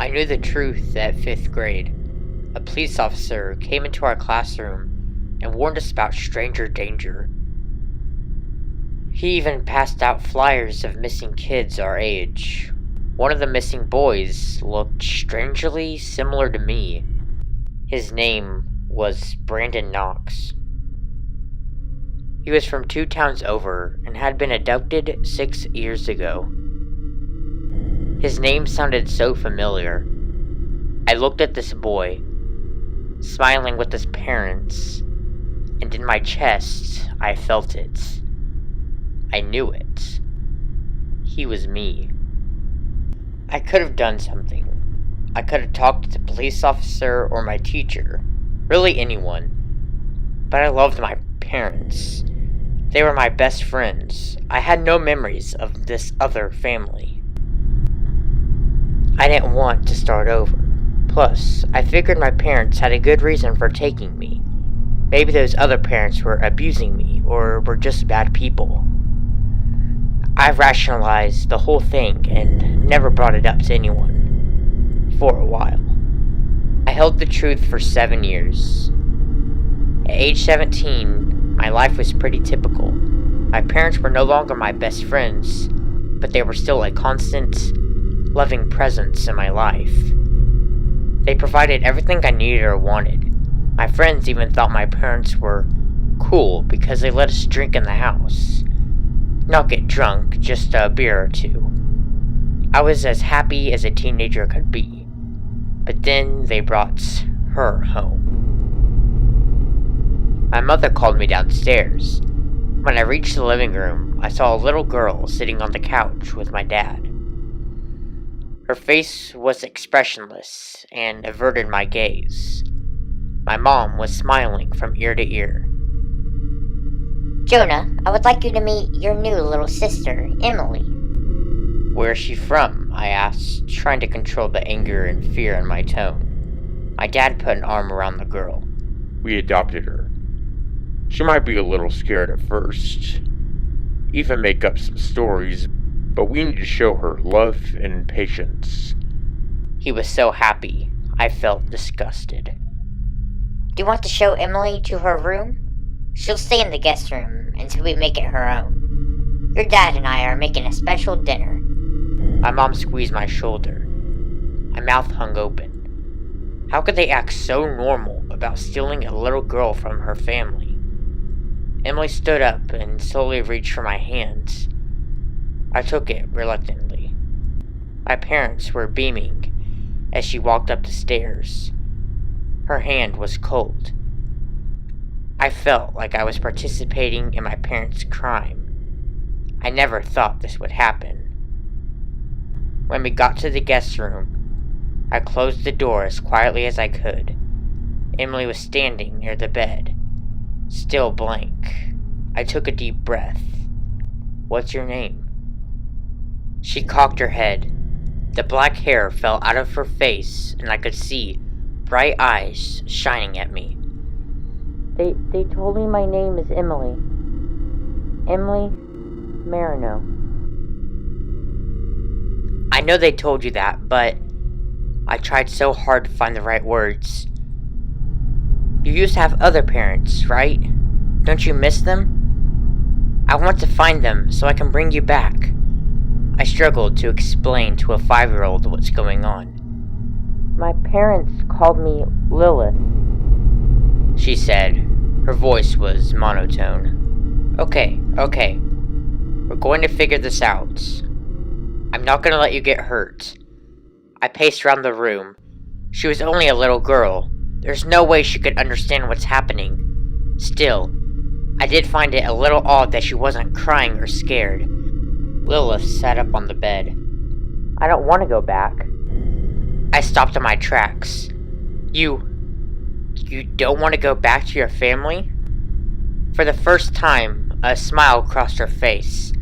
I knew the truth at 5th grade. A police officer came into our classroom and warned us about stranger danger. He even passed out flyers of missing kids our age. One of the missing boys looked strangely similar to me. His name was Brandon Knox. He was from 2 towns over and had been abducted 6 years ago. His name sounded so familiar. I looked at this boy, smiling with his parents, and in my chest, I felt it. I knew it. He was me. I could have done something. I could have talked to the police officer or my teacher, really anyone. But I loved my parents. They were my best friends. I had no memories of this other family. I didn't want to start over. Plus, I figured my parents had a good reason for taking me. Maybe those other parents were abusing me or were just bad people. I rationalized the whole thing and never brought it up to anyone. For a while. I held the truth for 7 years. At age 17, my life was pretty typical. My parents were no longer my best friends, but they were still a constant, loving presence in my life. They provided everything I needed or wanted. My friends even thought my parents were cool because they let us drink in the house. Not get drunk, just a beer or two. I was as happy as a teenager could be. But then they brought her home. My mother called me downstairs. When I reached the living room, I saw a little girl sitting on the couch with my dad. Her face was expressionless and averted my gaze. My mom was smiling from ear to ear. Jonah, I would like you to meet your new little sister, Emily. Where is she from? I asked, trying to control the anger and fear in my tone. My dad put an arm around the girl. We adopted her. She might be a little scared at first, even make up some stories, but we need to show her love and patience. He was so happy, I felt disgusted. Do you want to show Emily to her room? She'll stay in the guest room until we make it her own. Your dad and I are making a special dinner. My mom squeezed my shoulder. My mouth hung open. How could they act so normal about stealing a little girl from her family? Emily stood up and slowly reached for my hand. I took it reluctantly. My parents were beaming as she walked up the stairs. Her hand was cold. I felt like I was participating in my parents' crime. I never thought this would happen. When we got to the guest room, I closed the door as quietly as I could. Emily was standing near the bed, still blank. I took a deep breath. What's your name? She cocked her head. The black hair fell out of her face, and I could see bright eyes shining at me. They told me my name is Emily. Emily Marino. I know they told you that, but I tried so hard to find the right words. You used to have other parents, right? Don't you miss them? I want to find them so I can bring you back. I struggled to explain to a 5-year-old what's going on. My parents called me Lilith, she said. Her voice was monotone. Okay. We're going to figure this out. I'm not going to let you get hurt. I paced around the room. She was only a little girl. There's no way she could understand what's happening. Still, I did find it a little odd that she wasn't crying or scared. Lilith sat up on the bed. I don't want to go back. I stopped in my tracks. You don't want to go back to your family? For the first time, a smile crossed her face.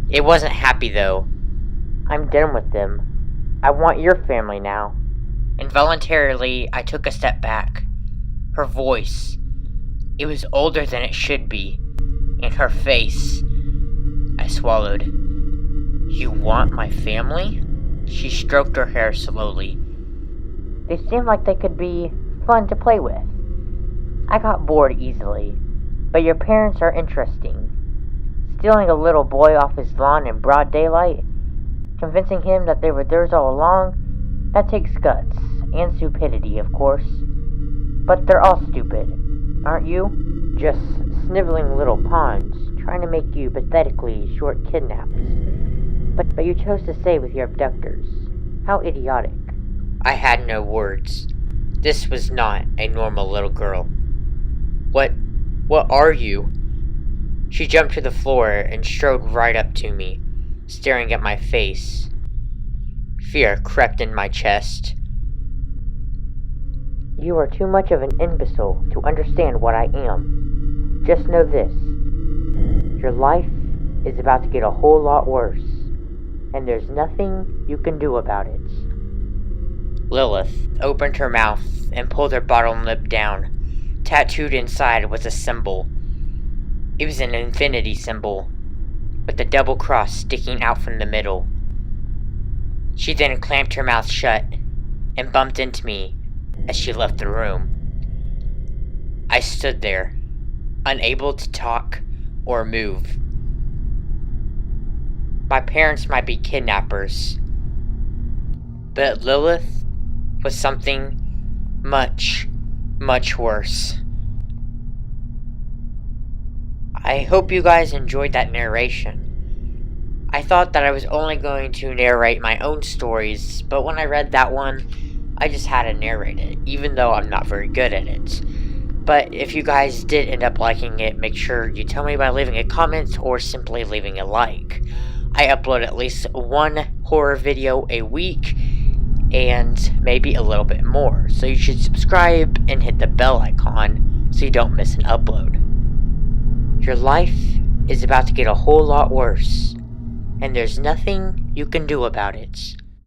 It wasn't happy though. I'm done with them. I want your family now. Involuntarily, I took a step back. Her voice, it was older than it should be. In her face, I swallowed. You want my family? She stroked her hair slowly, They seem like they could be fun to play with. I got bored easily, but your parents are interesting. Stealing a little boy off his lawn in broad daylight, convincing him that they were theirs all along, that takes guts, and stupidity, of course. But they're all stupid, aren't you? Just sniveling little pawns, trying to make you pathetically short kidnaps. But you chose to stay with your abductors. How idiotic. I had no words. This was not a normal little girl. What are you? She jumped to the floor and strode right up to me, staring at my face. Fear crept in my chest. You are too much of an imbecile to understand what I am. Just know this. Your life is about to get a whole lot worse, and there's nothing you can do about it. Lilith opened her mouth and pulled her bottom lip down. Tattooed inside was a symbol. It was an infinity symbol, with a double cross sticking out from the middle. She then clamped her mouth shut and bumped into me as she left the room. I stood there, unable to talk or move. My parents might be kidnappers, but Lilith was something much, much worse. I hope you guys enjoyed that narration. I thought that I was only going to narrate my own stories, but when I read that one, I just had to narrate it, even though I'm not very good at it. But if you guys did end up liking it, make sure you tell me by leaving a comment or simply leaving a like. I upload at least one horror video a week, and maybe a little bit more, so you should subscribe and hit the bell icon so you don't miss an upload. Your life is about to get a whole lot worse, and there's nothing you can do about it.